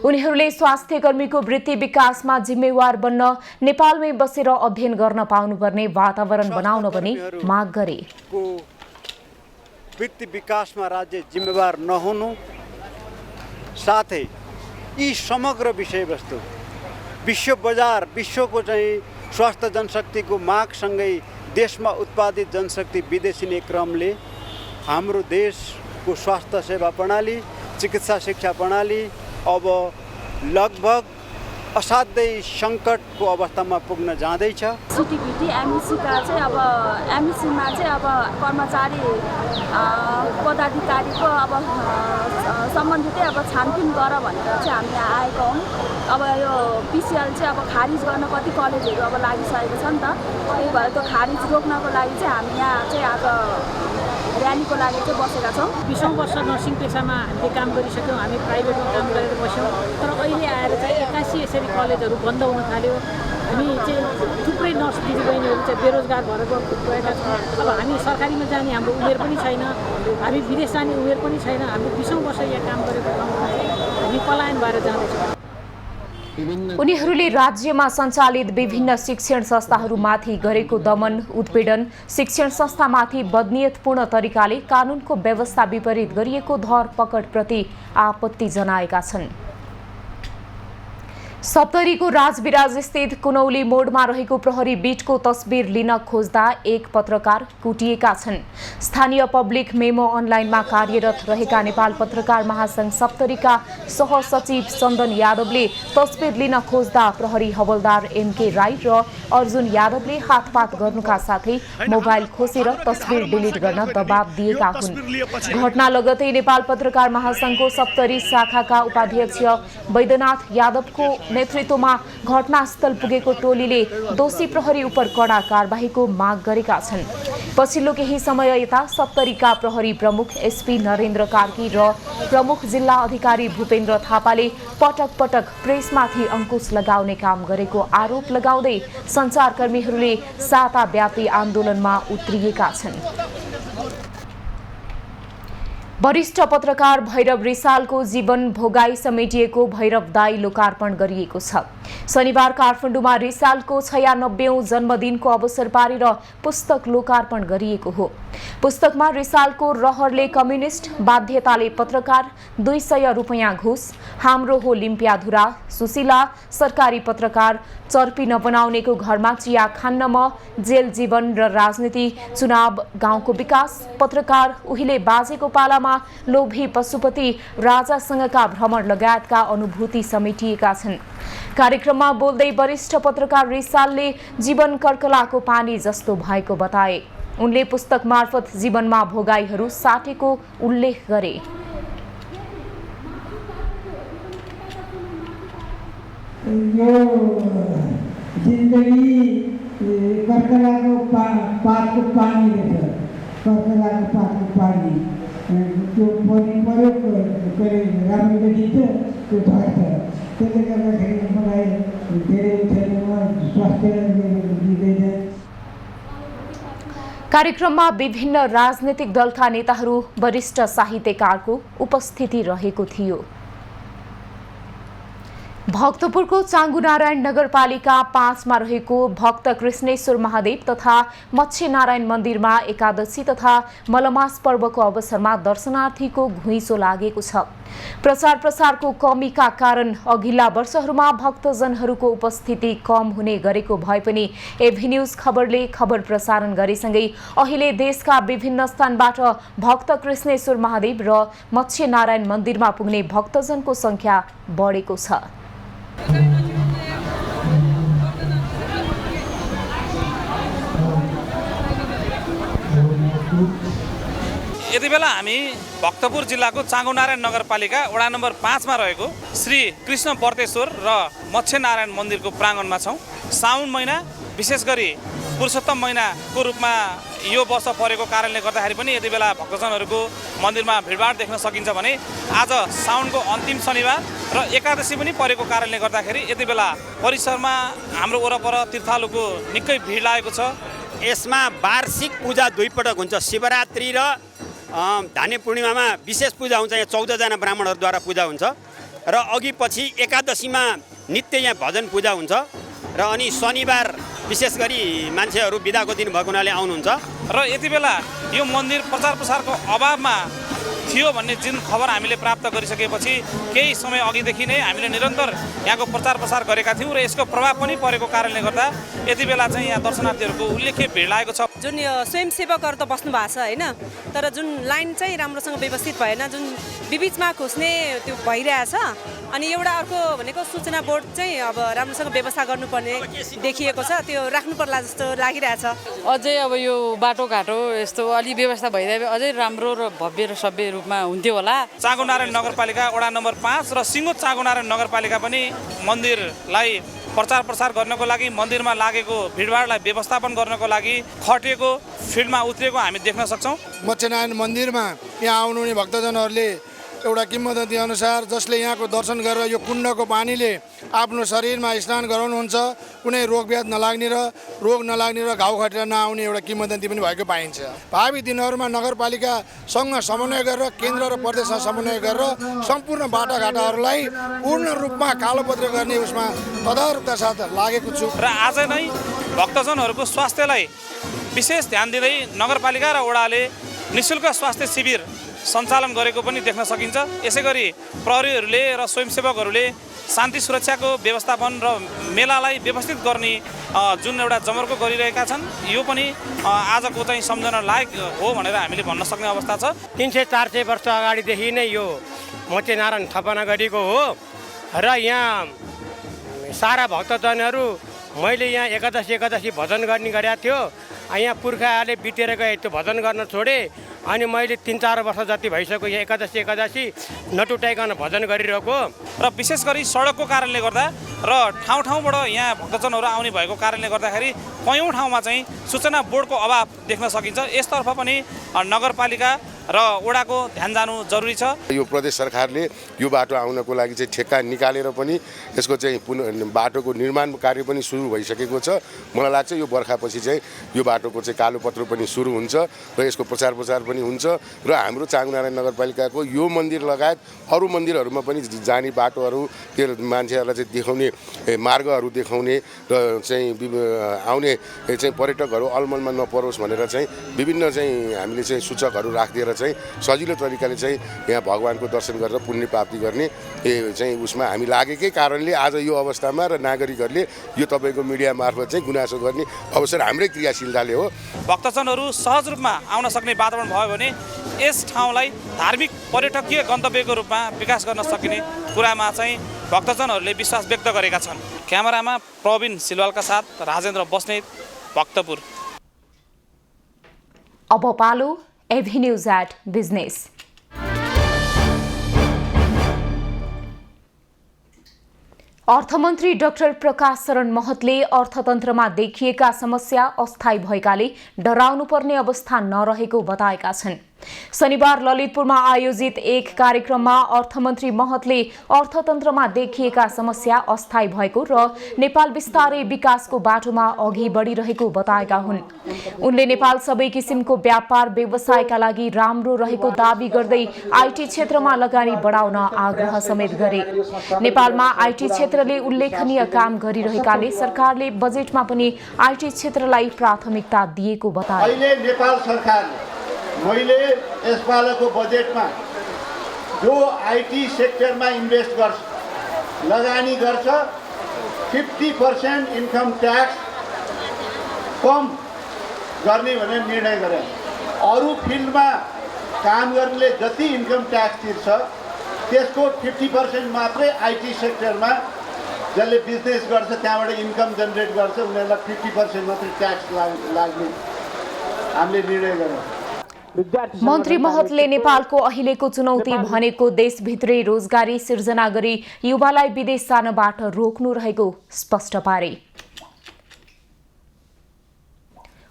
उनीहरूले स्वास्थ्य कर्मीको वृत्ति विकासमा जिम्मेवार बन्न, नेपालमै बसेर अध्ययन गर्न पाउनुपर्ने वातावरण बनाउन पनि माग गरे। वृत्ति विकासमा राज्य जिम्मेवार नहुनु साथै यी समग्र विषयवस्तु विश्व बजार, विश्वको चाहिँ स्वास्थ्य जनशक्तिको मागसँगै देशमा उत्पादित जनशक्ति विदेशिने क्रमले हाम्रो देशको स्वास्थ्य सेवा प्रणाली, चिकित्सा शिक्षा प्रणाली अब लगभग असाध्यै सङ्कटको अवस्थामा पुग्न जाँदैछ। CTVT MEC-का चाहिँ अब MEC-मा चाहिँ अब कर्मचारी पदाधिकारीको अब सम्बन्धितै अब छानबिन गर भनेर चाहिँ हामी आएका हौँ। अब यो PCL चाहिँ अब खारिज गर्न कति कलेजहरू अब लागिसकेको छ नि त, त्यही भएर त्यो खारिज रोक्नको लागि चाहिँ हामी यहाँ चाहिँ आज र्यालीको लागि चाहिँ बसेका छौँ। 20औं वर्ष नर्सिङ पेसामा हामीले काम गरिसक्यौँ, हामी प्राइभेटमा काम गरेर बस्यौँ। तर अहिले आएर चाहिँ 81 यसरी कलेजहरू बन्द हुन थाल्यो। हामी चाहिँ थुप्रै नर्स दिदीबहिनीहरू चाहिँ बेरोजगार भएर गएका छौँ। अब हामी सरकारीमा जाने हाम्रो उमेर पनि छैन, हामी विदेश जाने उमेर पनि छैन। हामीले 20औं वर्ष यहाँ काम गरेको ठाउँमा चाहिँ हामी पलायन भएर जाँदैछौँ। उनीहरूले राज्यमा सञ्चालित विभिन्न शिक्षण संस्थाहरूमाथि गरेको दमन, उत्पीडन, शिक्षण संस्थामाथि बदनियतपूर्ण तरिकाले कानुनको व्यवस्था विपरीत गरिएको धरपकडप्रति आपत्ति जनाएका छन्। सप्तरीको राजविराज स्थित कुनौली मोडमा रहेको प्रहरी बीटको तस्बिर लिन खोज्दा एक पत्रकार कुटिएका छन्। स्थानीय पब्लिक मेमो अनलाइनमा कार्यरत रहेका नेपाल पत्रकार महासंघ सप्तरीका सहसचिव चन्दन यादवले तस्बिर लिन खोज्दा प्रहरी हवलदार MK राई र अर्जुन यादवले हातपात गर्नुका साथै मोबाइल खोसेर तस्बिर डिलिट गर्न दबाब दिएका हुन्। घटना लगतै नेपाल पत्रकार महासंघको सप्तरी शाखाका उपाध्यक्ष वैद्यनाथ यादवको नेतृत्वमा घटनास्थल पुगेको टोलीले दोषी प्रहरी उप कडा कारबाहीको माग गरेका छन्। पछिल्लो केही समय यता सप्तरीका प्रहरी प्रमुख SP नरेन्द्र कार्की र प्रमुख जिल्ला अधिकारी भूपेन्द्र थापाले पटक पटक प्रेसमाथि अंकुश लगाउने काम गरेको आरोप लगाउँदै सञ्चारकर्मीहरूले साताव्यापी आन्दोलनमा उत्रिएका छन्। वरिष्ठ पत्रकार भैरव रिसालको जीवन भोगाई समेटिएको भैरव दाई लोकार्पण गरिएको छ। शनिबार काठमाडौँमा रिसालको 96औं जन्मदिनको अवसर पारेर पुस्तक लोकार्पण गरिएको हो। पुस्तकमा रिसालको रहरले कम्युनिस्ट, बाध्यताले पत्रकार, 200 रुपैयाँ घुस, हाम्रो हो लिम्पियाधुरा, सुशीला, सरकारी पत्रकार, चर्पी नबनाउनेको घरमा चिया खान्न म, जेल जीवन र राजनीति, चुनाव, गाउँको विकास, पत्रकार, उहिले बाजेको पालामा, लोभी पशुपति, राजासँगका भ्रमण लगायतका अनुभूति समेटिएका छन्। कार्यक्रममा बोल्दै वरिष्ठ पत्रकार रिसालले जीवन कर्कलाको पानी जस्तो भएको बताए। उनले पुस्तक मार्फत जीवनमा भोगाईहरू साटेको उल्लेख गरे। जिन्दगी कर्कलाको पातको पानी रहेछ, कर्कलाको पातको पानी त्यो पनि प्रयोग राम्रो देखिन्छ, त्यो भएछ। त्यसले गर्दाखेरि मलाई धेरै क्षेत्रमा स्वास्थ्य दिँदैन। कार्यक्रममा विभिन्न राजनीतिक दलका नेताहरू, वरिष्ठ साहित्यकारको उपस्थिति रहेको थियो। भक्तपुरको चाङ्गुनारायण नगरपालिका 5 मा रहेको भक्त कृष्णेश्वर महादेव तथा मत्स्यनारायण मन्दिरमा एकादशी तथा मलमास पर्वको अवसरमा दर्शनार्थीको घुइँचो लागेको छ। प्रचार प्रसारको कमीका कारण अघिल्ला वर्षहरूमा भक्तजनहरूको उपस्थिति कम हुने गरेको भए पनि एभी न्यूज खबरले खबर प्रसारण गरेसँगै अहिले देशका विभिन्न स्थानबाट भक्त कृष्णेश्वर महादेव र मत्स्यनारायण मन्दिरमा पुग्ने भक्तजनको संख्या बढेको छ। यति बेला हामी भक्तपुर जिल्लाको चाङ्गुनारायण नगरपालिका वडा नम्बर 5 मा रहेको श्री कृष्ण बर्तेश्वर र मत्स्यनारायण मन्दिरको प्राङ्गणमा छौँ। साउन महिना विशेष गरी पुरुषोत्तम महिनाको रूपमा यो वर्ष परेको कारणले गर्दाखेरि पनि यति बेला भक्तजनहरूको मन्दिरमा भिडभाड देख्न सकिन्छ भने आज साउनको अन्तिम शनिबार र एकादशी पनि परेको कारणले गर्दाखेरि यति बेला परिसरमा हाम्रो वरपर तीर्थालुको निकै भिड लागेको छ। यसमा वार्षिक पूजा 2 पटक हुन्छ। शिवरात्रि र धाने पूर्णिमामा विशेष पूजा हुन्छ। यहाँ 14 जना ब्राह्मणहरूद्वारा पूजा हुन्छ र अघि पछि एकादशीमा नित्य यहाँ भजन पूजा हुन्छ र अनि शनिबार विशेष गरी मान्छेहरू बिदाको दिन भएको हुनाले आउनुहुन्छ। र यति बेला यो मन्दिर प्रचार प्रसारको अभावमा थियो भन्ने जुन खबर हामीले प्राप्त गरिसकेपछि केही समय अघिदेखि नै हामीले निरन्तर यहाँको प्रचार प्रसार गरेका थियौँ र यसको प्रभाव पनि परेको कारणले गर्दा यति बेला चाहिँ यहाँ दर्शनार्थीहरूको उल्लेख्य भिड लागेको छ। जुन यो स्वयंसेवकहरू त बस्नु भएको छ होइन, तर जुन लाइन चाहिँ राम्रोसँग व्यवस्थित भएन, जुन बिबिचमा खोज्ने त्यो भइरहेछ। अनि एउटा अर्को भनेको सूचना बोर्ड चाहिँ अब राम्रोसँग व्यवस्था गर्नुपर्ने देखिएको छ, त्यो राख्नु पर्ला जस्तो लागिरहेछ। अझै अब यो बाटोघाटो यस्तो अलि व्यवस्था भइदिए अझै राम्रो र भव्य र सभ्य रूपमा हुन्थ्यो होला। चाङ्गुनारायण नगरपालिका वडा नम्बर 5 र सिङ्गो चाङ्गुनारायण नगरपालिका पनि मन्दिरलाई प्रचार प्रसार गर्नको लागि, मन्दिरमा लागेको भिडभाडलाई व्यवस्थापन गर्नको लागि खटिएको, फिल्डमा उत्रिएको हामी देख्न सक्छौँ। मत्स्यनारायण मन्दिरमा यहाँ आउनुहुने भक्तजनहरूले एउटा किम्वदन्ती अनुसार जसले यहाँको दर्शन गरेर यो कुण्डको पानीले आफ्नो शरीरमा स्नान गराउनुहुन्छ, कुनै रोगव्याध नलाग्ने र घाउ खटेर नआउने एउटा किम्वदन्ती पनि भएको पाइन्छ। भावी दिनहरूमा नगरपालिकासँग समन्वय गरेर केन्द्र र प्रदेशसँग समन्वय गरेर सम्पूर्ण बाटाघाटाहरूलाई पूर्ण रूपमा कालोपत्र गर्ने उसमा तदारुकता साथ लागेको छु। र आज नै भक्तजनहरूको स्वास्थ्यलाई विशेष ध्यान दिँदै नगरपालिका र वडाले निःशुल्क स्वास्थ्य शिविर सञ्चालन गरेको पनि देख्न सकिन्छ। यसै गरी प्रहरीहरूले र स्वयंसेवकहरूले शान्ति सुरक्षाको व्यवस्थापन र मेलालाई व्यवस्थित गर्ने जुन एउटा जमर्को गरिरहेका छन्, यो पनि आजको चाहिँ सम्झना लायक हो भनेर हामीले भन्न सक्ने अवस्था छ। 300-400 वर्ष अगाडिदेखि नै यो मत्स्यनारायण स्थापना गरिएको हो र यहाँ सारा भक्तजनहरू मैले यहाँ एकादशी भजन गर्ने गरेको थियो। यहाँ पुर्खाहरूले बितेर गए, त्यो भजन गर्न छोडे। अनि मैले 3-4 वर्ष जति भइसक्यो यहाँ एकादशी नटुटाइकन भजन गरिरहेको। र विशेष गरी सडकको कारणले गर्दा र ठाउँ ठाउँबाट यहाँ भक्तजनहरू आउने भएको कारणले गर्दाखेरि कयौँ ठाउँमा चाहिँ सूचना बोर्डको अभाव देख्न सकिन्छ। यसतर्फ पनि नगरपालिका र वडाको ध्यान जानु जरुरी छ। यो प्रदेश सरकारले यो बाटो आउनको लागि चाहिँ ठेक्का निकालेर पनि यसको चाहिँ बाटोको निर्माण कार्य पनि सुरु भइसकेको छ। मलाई लाग्छ यो बर्खापछि चाहिँ यो बाटोको चाहिँ कालोपत्र पनि सुरु हुन्छ र यसको प्रचार प्रसार पनि हुन्छ र हाम्रो चाङ्गुनारायण नगरपालिकाको यो मन्दिर लगायत अरू मन्दिरहरूमा पनि जाने बाटोहरू, त्यो मान्छेहरूलाई चाहिँ देखाउने मार्गहरू देखाउने र चाहिँ आउने चाहिँ पर्यटकहरू अलमलमा नपरोस् भनेर चाहिँ विभिन्न चाहिँ हामीले चाहिँ सूचकहरू राखिदिएर चाहिँ सजिलो तरिकाले चाहिँ यहाँ भगवानको दर्शन गरेर पुण्य प्राप्ति गर्ने चाहिँ उसमा हामी लागेकै कारणले आज यो अवस्थामा र नागरिकहरूले यो तपाईँको मिडिया मार्फत चाहिँ गुनासो गर्ने अवसर हाम्रै क्रियाशीलताले हो। भक्तजनहरू सहज रूपमा आउन सक्ने वातावरण भयो भने यस ठाउँलाई धार्मिक पर्यटकीय गन्तव्यको रूपमा विकास गर्न सकिने कुरामा चाहिँ भक्तजनहरूले विश्वास व्यक्त गरेका छन्। क्यामेरामा प्रवीण सिलवालका साथ राजेन्द्र बस्नेत, भक्तपुर। अब पालो एभी न्यूज एट बिजनेस। अर्थमन्त्री डाक्टर प्रकाश शरण महतले अर्थतन्त्रमा देखिएका समस्या अस्थायी भएकाले डराउनुपर्ने अवस्था नरहेको बताएका छन्। शनिबार ललितपुरमा आयोजित एक कार्यक्रममा अर्थमन्त्री महतले अर्थतन्त्रमा देखिएका समस्या अस्थायी भएको र नेपाल बिस्तारै विकासको बाटोमा अघि बढिरहेको बताएका हुन्। उनले नेपाल सबै किसिमको व्यापार व्यवसायका लागि राम्रो रहेको दावी गर्दै आईटी क्षेत्रमा लगानी बढाउन आग्रह समेत गरे। नेपालमा आईटी क्षेत्रले उल्लेखनीय काम गरिरहेकाले सरकारले बजेटमा पनि आईटी क्षेत्रलाई प्राथमिकता दिएको बताए। अहिले नेपाल सरकारले मैले यसपालिको बजेटमा जो आईटी सेक्टरमा इन्भेस्ट गर्छ लगानी गर्छ 50% इन्कम ट्याक्स कम गर्ने भनेर निर्णय गरे। अरू फिल्डमा काम गर्नेले जति इन्कम ट्याक्स तिर्छ त्यसको 50% मात्रै आईटी सेक्टरमा जसले बिजनेस गर्छ त्यहाँबाट इन्कम जेनेरेट गर्छ उनीहरूलाई 50% मात्रै ट्याक्स लाग्ने हामीले निर्णय गर्यौँ। मन्त्री महतले नेपालको अहिलेको चुनौती भनेको देशभित्रै रोजगारी सिर्जना गरी युवालाई विदेश जानबाट रोक्नु रहेको स्पष्ट पारे।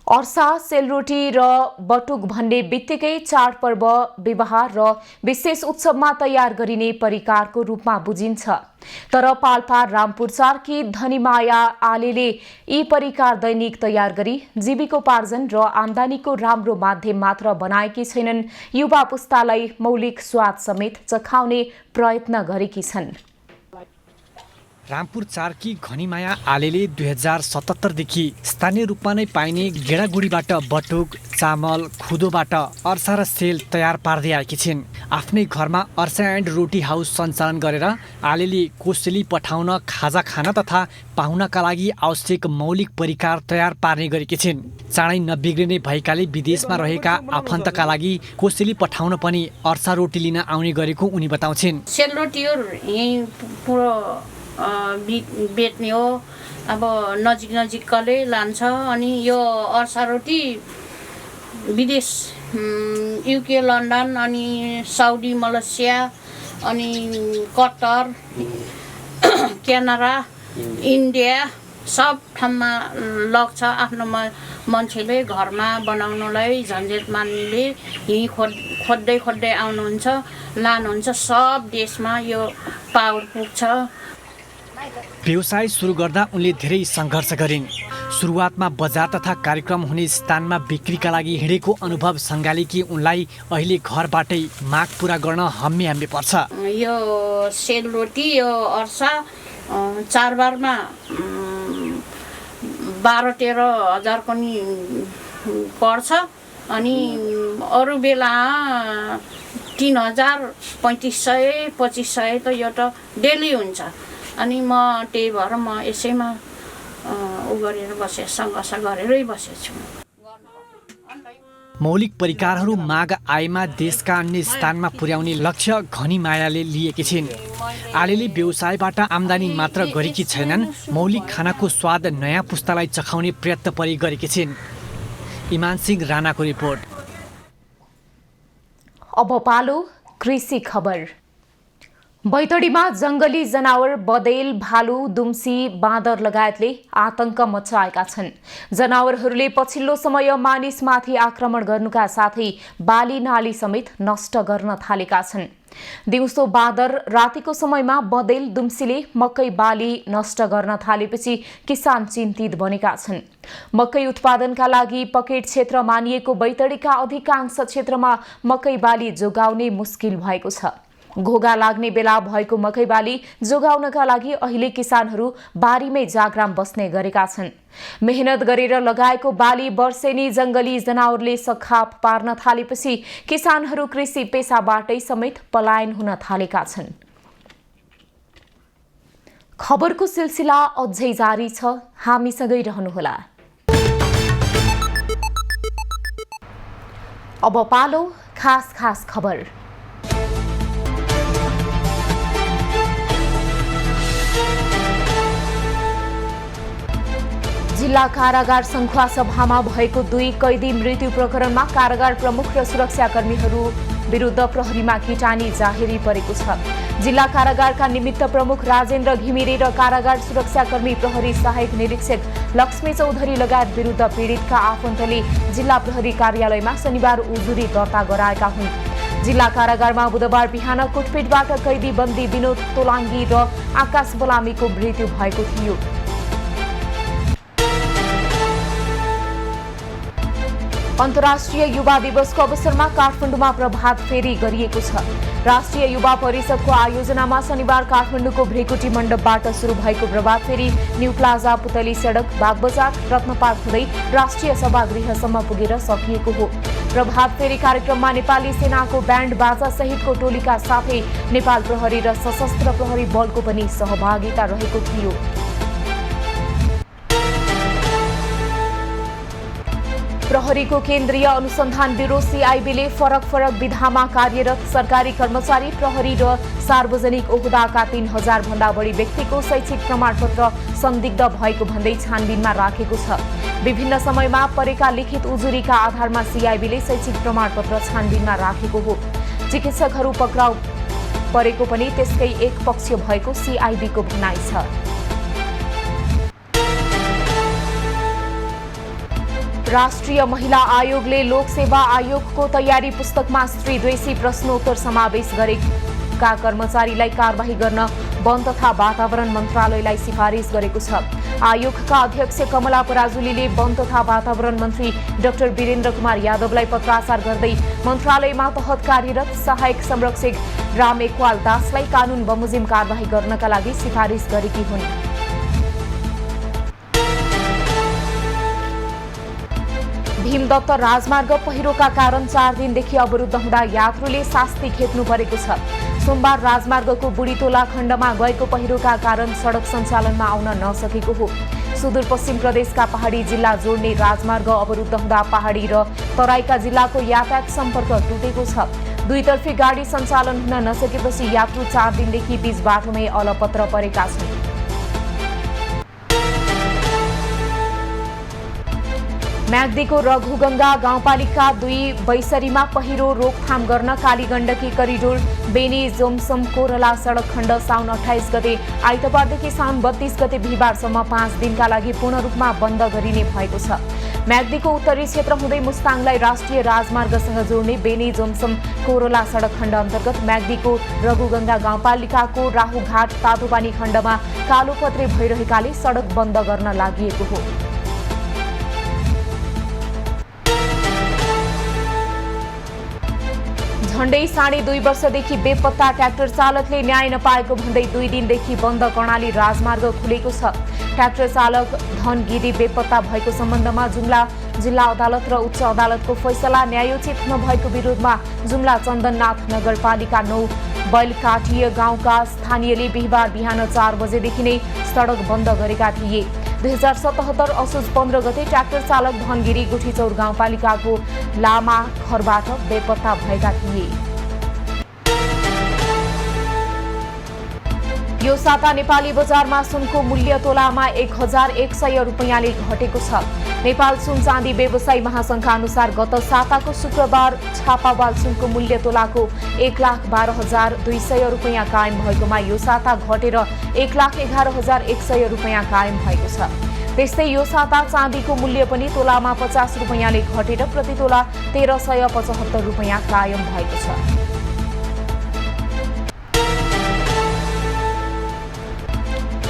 अर्सा, सेलरोटी र बटुक भन्ने बित्तिकै चाडपर्व, विवाह र विशेष उत्सवमा तयार गरिने परिकारको रूपमा बुझिन्छ। तर पाल्पा रामपुर 4 की धनीमाया आलेले यी परिकार दैनिक तयार गरी जीविकोपार्जन र आमदानीको राम्रो माध्यम मात्र बनाएकी छैनन्, युवा पुस्तालाई मौलिक स्वाद समेत चखाउने प्रयत्न गरेकी छन्। रामपुर 4 की घनीमाया आलेले 2077 देखि स्थानीय रूपमा नै पाइने गेडागुडीबाट बटुक, चामल, खुदोबाट अर्सा र सेल तयार पार्दै आएकी छिन्। आफ्नै घरमा अर्सा एन्ड रोटी हाउस सञ्चालन गरेर आलेले कोसेली पठाउन, खाजा खान तथा पाहुनाका लागि आवश्यक मौलिक परिकार तयार पार्ने गरेकी छिन्। चाँडै नबिग्रिने भएकाले विदेशमा रहेका आफन्तका लागि कोसेली पठाउन पनि अर्सा रोटी लिन आउने गरेको उनी बताउँछिन्। सेलरोटी यही पुरो बेच्ने हो, अब नजिकले लान्छ। अनि यो अर्सा रोटी विदेश युके, लन्डन, अनि साउदी, मलेसिया, अनि कतर, क्यानाडा, इन्डिया सब ठाउँमा लग्छ। आफ्नो मान्छेले घरमा बनाउनलाई झन्झट मान्नेले यहीँ खोज्दै आउनुहुन्छ, लानुहुन्छ। सब देशमा यो पावर पुग्छ। व्यवसाय सुरु गर्दा उनले धेरै सङ्घर्ष गरिन्। सुरुवातमा बजार तथा कार्यक्रम हुने स्थानमा बिक्रीका लागि हिँडेको अनुभव सँगालेकी उनलाई अहिले घरबाटै माग पुरा गर्न हम्मे पर्छ। यो सेलरोटी, यो अर्सा चाडबाडमा 12-13 हजार पनि पर्छ। अनि अरू बेला 3000, 3500, 2500 त यो त डेली हुन्छ। अनि म त्यही भएर म यसैमा गरेर बसेँ, सङ्घर्ष गरेरै बसेछु। मौलिक परिकारहरू माग आएमा देशका अन्य स्थानमा पुर्याउने लक्ष्य घनीमायाले लिएकी छिन्। आलेले व्यवसायबाट आम्दानी मात्र गरेकी छैनन्, मौलिक खानाको स्वाद नयाँ पुस्तालाई चखाउने प्रयत्न पनि गरेकी छिन्। इमान सिंह राणाको रिपोर्ट। अब पालो कृषि खबर। बैतडीमा जंगली जनावर बदेल, भालु, दुम्सी, बाँदर लगायतले आतंक मचाएका छन्। जनावरहरूले पछिल्लो समय मानिसमाथि आक्रमण गर्नुका साथै बाली नाली समेत नष्ट गर्न थालेका छन्। दिउँसो बाँदर, रातिको समयमा बदेल, दुम्सीले मकै बाली नष्ट गर्न थालेपछि किसान चिन्तित बनेका छन्। मकै उत्पादनका लागि पकेट क्षेत्र मानिएको बैतडीका अधिकांश क्षेत्रमा मकै बाली जोगाउने मुस्किल भएको छ। घोगा लाग्ने बेला भएको मकै बाली जोगाउनका लागि अहिले किसानहरू बारीमै जाग्राम बस्ने गरेका छन्। मेहनत गरेर लगाएको बाली वर्षेनी जंगली जनावरले सखाप पार्न थालेपछि किसानहरू कृषि पेसाबाटै समेत पलायन हुन थालेका छन्। खबरको सिलसिला अझै जारी छ, हामीसँगै रहनुहोला। अब पालो खास खबर। जिल्ला कारागार सङ्खुवा सभामा भएको 2 कैदी मृत्यु प्रकरणमा कारागार प्रमुख र सुरक्षाकर्मीहरू विरुद्ध प्रहरीमा किटानी जाहेरी परेको छ। जिल्ला कारागारका निमित्त प्रमुख राजेन्द्र घिमिरे र कारागार सुरक्षाकर्मी प्रहरी सहायक निरीक्षक लक्ष्मी चौधरी लगायत विरुद्ध पीडितका आफन्तले जिल्ला प्रहरी कार्यालयमा शनिबार उजुरी दर्ता गराएका हुन्। जिल्ला कारागारमा बुधबार बिहान कुटपिटबाट कैदी बन्दी विनोद तोलाङ्गी र आकाश बलामीको मृत्यु भएको थियो। अन्तर्राष्ट्रिय युवा दिवसको अवसरमा काठमाडौँमा प्रभात फेरी गरिएको छ। राष्ट्रिय युवा परिषदको आयोजनामा शनिबार काठमाडौँको भ्रेकुटी मण्डपबाट सुरु भएको प्रभात फेरी न्यू प्लाजा, पुतली सडक, बागबजार, रत्नपार्क हुँदै राष्ट्रिय सभागृहसम्म पुगेर सकिएको हो। प्रभात फेरी कार्यक्रममा नेपाली सेनाको ब्यान्ड बाजा सहितको टोलीका साथै नेपाल प्रहरी र सशस्त्र प्रहरी बलको पनि सहभागिता रहेको थियो। प्रहरीको केन्द्रीय अनुसन्धान ब्युरो सीआईबीले फरक विधामा कार्यरत सरकारी कर्मचारी, प्रहरी र सार्वजनिक ओहदाका 3000 भन्दा बढी व्यक्तिको शैक्षिक प्रमाणपत्र संदिग्ध भएको भन्दै छानबिनमा राखेको छ। विभिन्न समयमा परेका लिखित उजुरीका आधारमा सीआईबीले शैक्षिक प्रमाणपत्र छानबिनमा राखेको हो। चिकित्सकहरू पक्राउ परेको पनि त्यसकै एक पक्ष भएको सीआईबीको भनाइ छ। राष्ट्रिय महिला आयोगले लोकसेवा आयोगको तयारी पुस्तकमा स्त्रीद्वेषी प्रश्नोत्तर समावेश गरेका कर्मचारीलाई कारबाही गर्न वन तथा वातावरण मन्त्रालयलाई सिफारिस गरेको छ। आयोगका अध्यक्ष कमला पराजुलीले वन तथा वातावरण मन्त्री डाक्टर वीरेन्द्र कुमार यादवलाई पत्राचार गर्दै मन्त्रालयमा तहत कार्यरत सहायक संरक्षक राम एकवाल दासलाई कानून बमोजिम कारबाही गर्नका लागि सिफारिस गरेकी हुन्। भीमदत्त राजमार्ग पहिरोका कारण 4 दिनदेखि अवरुद्ध हुँदा यात्रुले शास्ति खेप्नु परेको छ। सोमबार राजमार्गको बुढीतोला खण्डमा गएको पहिरोका कारण सडक सञ्चालनमा आउन नसकेको हो। सुदूरपश्चिम प्रदेशका पहाडी जिल्ला जोड्ने राजमार्ग अवरुद्ध हुँदा पहाडी र तराईका जिल्लाको यातायात सम्पर्क टुटेको छ। दुईतर्फी गाडी सञ्चालन हुन नसकेपछि यात्रु 4 दिनदेखि बीच बाटोमै अलपत्र परेका छन्। म्याग्दीको रघुगंगा गाउँपालिका 2 बैसरीमा पहिरो रोकथाम गर्न कालीगण्डकी करिडोर बेनी जोमसम कोरला सडक खण्ड साउन 28 गते आइतबारदेखि साउन 32 गते बिहिबारसम्म 5 दिनका लागि पूर्ण रूपमा बन्द गरिने भएको छ। म्याग्दीको उत्तरी क्षेत्र हुँदै मुस्ताङलाई राष्ट्रिय राजमार्गसँग जोड्ने बेनी जोमसम कोरला सडक खण्ड अन्तर्गत म्याग्दीको रघुगंगा गाउँपालिकाको राहुघाट तातोपानी खण्डमा कालोपत्रे भइरहेकाले सडक बन्द गर्न लागि हो। झण्डै 2.5 वर्षदेखि बेपत्ता ट्र्याक्टर चालकले न्याय नपाएको भन्दै 2 दिनदेखि बन्द कर्णाली राजमार्ग खुलेको छ। ट्र्याक्टर चालक धन गिरी बेपत्ता भएको सम्बन्धमा जुम्ला जिल्ला अदालत र उच्च अदालतको फैसला न्यायोचित नभएको विरोधमा जुम्ला चन्दननाथ नगरपालिका 9 बैलकाठीय गाउँका स्थानीयले बिहिबार बिहान 4 बजेदेखि नै सडक बन्द गरेका थिए। 2077 असोज 15 गते ट्र्याक्टर चालक धनगिरी गुठीचौर गाउँपालिकाको लामा खरबाट बेपत्ता भएका थिए। यो साता नेपाली बजारमा सुनको मूल्य तोलामा 1100 रुपैयाँले घटेको छ। नेपाल सुन चाँदी व्यवसायी महासंघका अनुसार गत साताको शुक्रबार छापावाल सुनको मूल्य तोलाको 1,12,200 रुपैयाँ कायम भएकोमा यो साता घटेर 1,11,100 रुपैयाँ कायम भएको छ। त्यस्तै यो साता चाँदीको मूल्य पनि तोलामा 50 रुपैयाँले घटेर प्रति तोला 1375 रुपैयाँ कायम भएको छ।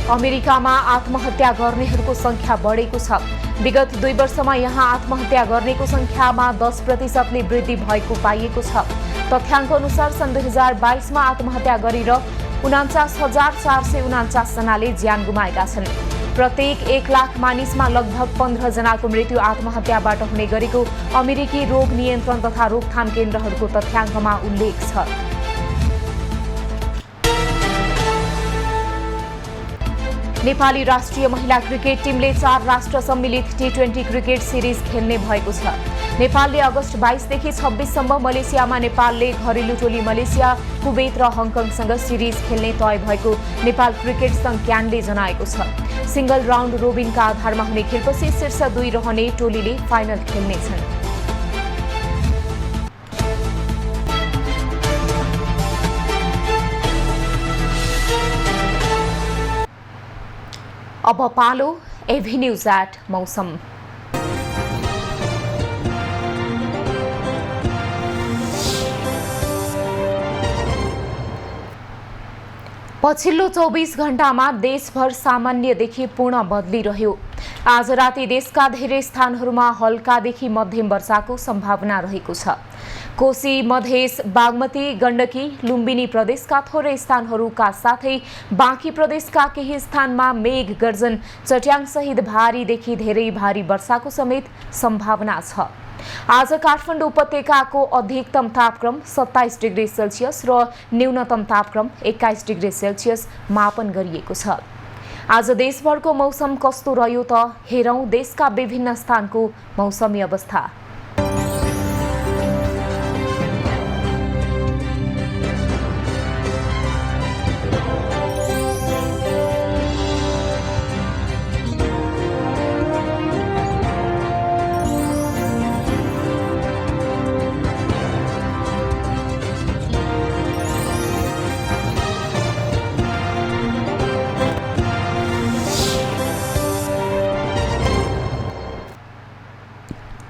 अमेरिकामा आत्महत्या गर्नेहरूको संख्या बढेको छ। विगत 2 वर्षमा यहाँ आत्महत्या गर्नेको संख्यामा 10% वृद्धि भएको पाइएको छ। तथ्याङ्क अनुसार सन् 2022 मा आत्महत्या गरेर 49,449 जनाले ज्यान गुमाएका छन्। प्रत्येक 1 लाख मानिसमा लगभग 15 जनाको मृत्यु आत्महत्याबाट हुने गरेको अमेरिकी रोग नियन्त्रण तथा रोकथाम केन्द्रहरूको तथ्याङ्कमा उल्लेख छ। नेपाली राष्ट्रिय महिला क्रिकेट टिमले 4 राष्ट्र सम्मिलित T20 क्रिकेट सिरिज खेल्ने भएको छ। नेपालले अगस्त 22 देखि 26 सम्म मलेसियामा नेपालले घरेलु टोली मलेसिया, कुवेत र हङकङसँग सिरिज खेल्ने तय भएको नेपाल क्रिकेट संघ क्यानले जनाएको छ। सिंगल राउन्ड रोबिनका आधारमा हुने खेलपछि शीर्ष 2 रहने टोलीले फाइनल खेल्नेछन्। अब पालो एभी न्यूज एट मौसम। पछिल्लो 24 घण्टामा देशभर सामान्यदेखि पूर्ण बदली रह्यो। आज राति देशका धेरै स्थानहरूमा हल्कादेखि मध्यम वर्षाको सम्भावना रहेको छ। कोशी, मधेस, बागमती, गण्डकी, लुम्बिनी प्रदेशका थोरै स्थानहरूका साथै बाँकी प्रदेशका केही स्थानमा मेघ गर्जन, चट्याङसहित भारीदेखि धेरै भारी वर्षाको समेत सम्भावना छ। आज काठमाडौँ उपत्यकाको अधिकतम तापक्रम 27 डिग्री सेल्सियस र न्यूनतम तापक्रम 21 डिग्री सेल्सियस मापन गरिएको छ। आज देशभरको मौसम कस्तो रह्यो त हेरौँ देशका विभिन्न स्थानको मौसमी अवस्था।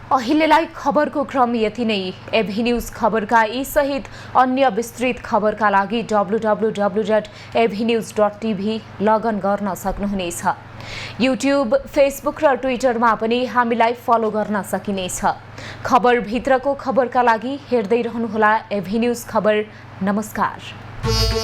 अहिलेलाई खबरको क्रम यति नै। एभी न्यूज खबरका यी सहित अन्य विस्तृत खबरका लागि www.avnews.tv लगइन गर्न सक्नुहुनेछ। युट्युब, फेसबुक र ट्विटरमा पनि हामीलाई फलो गर्न सकिनेछ। खबरभित्रको खबरका लागि हेर्दै रहनुहोला एभी न्यूज खबर। नमस्कार।